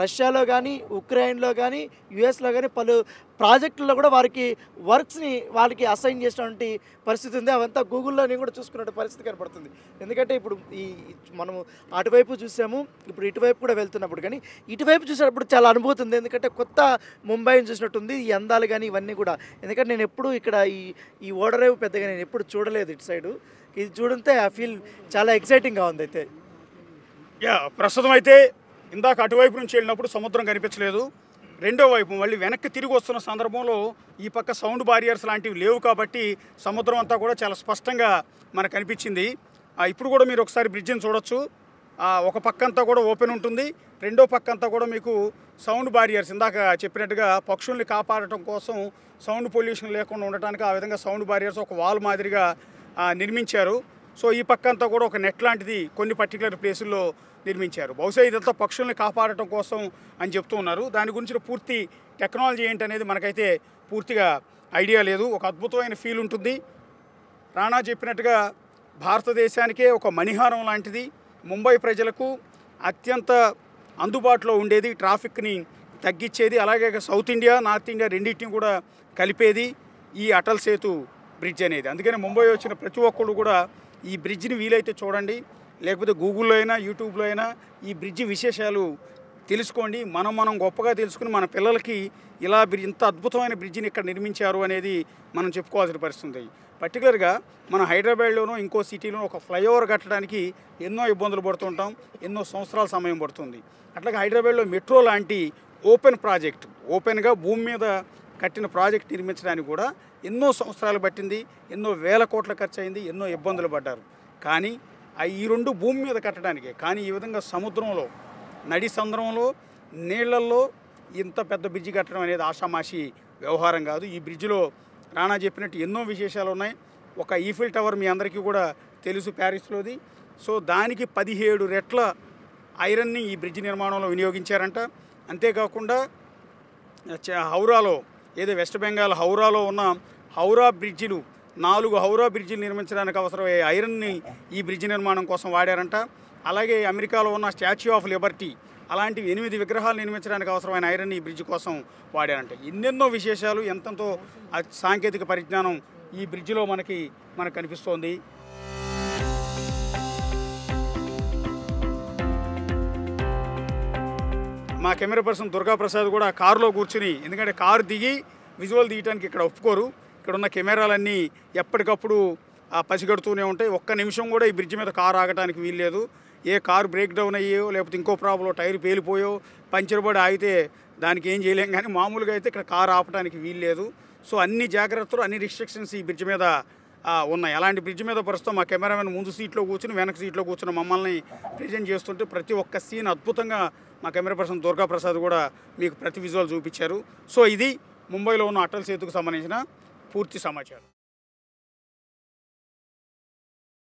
C: రష్యాలో కానీ ఉక్రెయిన్లో కానీ యుఎస్లో కానీ పలు ప్రాజెక్టుల్లో కూడా వారికి వర్క్స్ని వాళ్ళకి అసైన్ చేసినటువంటి పరిస్థితి ఉంది. అవంతా గూగుల్లో నేను కూడా చూసుకున్న పరిస్థితి కనపడుతుంది. ఎందుకంటే ఇప్పుడు మనము అటువైపు చూసాము, ఇప్పుడు ఇటువైపు కూడా వెళ్తున్నప్పుడు కానీ ఇటువైపు చూసినప్పుడు చాలా అనుభూతి ఉంది. ఎందుకంటే కొత్త ముంబైని చూసినట్టుంది ఈ అందాలు కానీ ఇవన్నీ కూడా. ఎందుకంటే నేను ఎప్పుడు ఇక్కడ ఈ ఓడరేవు పెద్దగా నేను ఎప్పుడు చూడలేదు ఇటు సైడు. ఇది చూడంతే ఐ ఫీల్ చాలా ఎక్సైటింగ్గా ఉంది. అయితే
B: ప్రస్తుతం అయితే ఇందాక అటువైపు నుంచి వెళ్ళినప్పుడు సముద్రం కనిపించలేదు. రెండో వైపు మళ్ళీ వెనక్కి తిరిగి వస్తున్న సందర్భంలో ఈ పక్క సౌండ్ బారియర్స్ లాంటివి లేవు కాబట్టి సముద్రం అంతా కూడా చాలా స్పష్టంగా మనకు కనిపించింది. ఇప్పుడు కూడా మీరు ఒకసారి బ్రిడ్జిని చూడొచ్చు. ఒక పక్క అంతా కూడా ఓపెన్ ఉంటుంది, రెండో పక్క అంతా కూడా మీకు సౌండ్ బారియర్స్ ఇందాక చెప్పినట్టుగా పక్షుల్ని కాపాడటం కోసం సౌండ్ పొల్యూషన్ లేకుండా ఉండటానికి ఆ విధంగా సౌండ్ బారియర్స్ ఒక వాల్ మాదిరిగా నిర్మించారు. సో ఈ పక్క అంతా కూడా ఒక నెట్ లాంటిది కొన్ని పర్టికులర్ ప్లేసుల్లో నిర్మించారు. బహుశా ఇదంతా పక్షుల్ని కాపాడటం కోసం అని చెప్తూ ఉన్నారు. దాని గురించి పూర్తి టెక్నాలజీ ఏంటనేది మనకైతే పూర్తిగా ఐడియా లేదు. ఒక అద్భుతమైన ఫీల్ ఉంటుంది. రాణా చెప్పినట్టుగా భారతదేశానికే ఒక మణిహారం లాంటిది, ముంబై ప్రజలకు అత్యంత అందుబాటులో ఉండేది, ట్రాఫిక్ని తగ్గించేది, అలాగే సౌత్ ఇండియా నార్త్ ఇండియా రెండింటిని కూడా కలిపేది ఈ అటల్ సేతు బ్రిడ్జ్ అనేది. అందుకని ముంబై వచ్చిన ప్రతి ఒక్కళ్ళు కూడా ఈ బ్రిడ్జిని వీలైతే చూడండి, లేకపోతే గూగుల్లో అయినా యూట్యూబ్లో అయినా ఈ బ్రిడ్జి విశేషాలు తెలుసుకోండి. మనం గొప్పగా తెలుసుకుని మన పిల్లలకి ఇలా ఇంత అద్భుతమైన బ్రిడ్జిని ఇక్కడ నిర్మించారు అనేది మనం చెప్పుకోవాల్సిన పరిస్థితి. పర్టికులర్గా మన హైదరాబాద్లోనూ ఇంకో సిటీలో ఒక ఫ్లైఓవర్ కట్టడానికి ఎన్నో ఇబ్బందులు పడుతుంటాం, ఎన్నో సంవత్సరాల సమయం పడుతుంది. అట్లాగే హైదరాబాద్లో మెట్రో లాంటి ఓపెన్ ప్రాజెక్టు, ఓపెన్గా భూమి మీద కట్టిన ప్రాజెక్ట్ నిర్మించడానికి కూడా ఎన్నో సంవత్సరాలు పట్టింది, ఎన్నో వేల కోట్ల ఖర్చు అయింది, ఎన్నో ఇబ్బందులు పడ్డారు. కానీ ఈ రెండు భూమి మీద కట్టడానికే. కానీ ఈ విధంగా సముద్రంలో, నడి సంద్రంలో, నీళ్లల్లో ఇంత పెద్ద బ్రిడ్జి కట్టడం అనేది ఆషామాషి వ్యవహారం కాదు. ఈ బ్రిడ్జిలో రాణా చెప్పినట్టు ఎన్నో విశేషాలు ఉన్నాయి. ఒక ఈఫిల్ టవర్ మీ అందరికీ కూడా తెలుసు, ప్యారిస్లోది. సో దానికి 17 రెట్ల ఐరన్ని ఈ బ్రిడ్జి నిర్మాణంలో వినియోగించారంట. అంతేకాకుండా హౌరాలో, ఏదో వెస్ట్ బెంగాల్ హౌరాలో ఉన్న హౌరా బ్రిడ్జిలు, 4 హౌరా బ్రిడ్జిలు నిర్మించడానికి అవసరమయ్యే ఐరన్ని ఈ బ్రిడ్జి నిర్మాణం కోసం వాడారంట. అలాగే అమెరికాలో ఉన్న స్టాచ్యూ ఆఫ్ లిబర్టీ అలాంటివి 8 విగ్రహాలు నిర్మించడానికి అవసరమైన ఐరన్ ఈ బ్రిడ్జి కోసం వాడారంట. ఎన్నెన్నో విశేషాలు, ఎంతెంతో సాంకేతిక పరిజ్ఞానం ఈ బ్రిడ్జిలో మనకు కనిపిస్తోంది. మా కెమెరా పర్సన్ దుర్గాప్రసాద్ కూడా కారులో కూర్చుని, ఎందుకంటే కారు దిగి విజువల్ తీయడానికి ఇక్కడ ఒప్పుకోరు, ఇక్కడ ఉన్న కెమెరాలన్నీ ఎప్పటికప్పుడు పసిగడుతూనే ఉంటాయి. ఒక్క నిమిషం కూడా ఈ బ్రిడ్జి మీద కారు ఆగటానికి వీల్లేదు. ఏ కారు బ్రేక్ డౌన్ అయ్యో, లేకపోతే ఇంకో ప్రాబ్లం, టైర్ పేలిపోయో, పంచర్ పడి ఆగితే దానికి ఏం చేయలేం. కానీ మామూలుగా అయితే ఇక్కడ కారు ఆపడానికి వీల్లేదు. సో అన్ని జాగ్రత్తలు, అన్ని రిస్ట్రిక్షన్స్ ఈ బ్రిడ్జి మీద ఉన్నాయి. అలాంటి బ్రిడ్జి మీద ప్రస్తుతం మా కెమెరామెన్ ముందు సీట్లో కూర్చుని వెనక సీట్లో కూర్చున్న మమ్మల్ని ప్రజెంట్ చేస్తుంటే ప్రతి ఒక్క సీన్ అద్భుతంగా మా కెమెరా పర్సన్ దుర్గాప్రసాద్ కూడా మీకు ప్రతి విజువల్ చూపించారు. సో ఇది ముంబైలో ఉన్న అటల్ సేతుకు సంబంధించిన పూర్తి సమాచారం.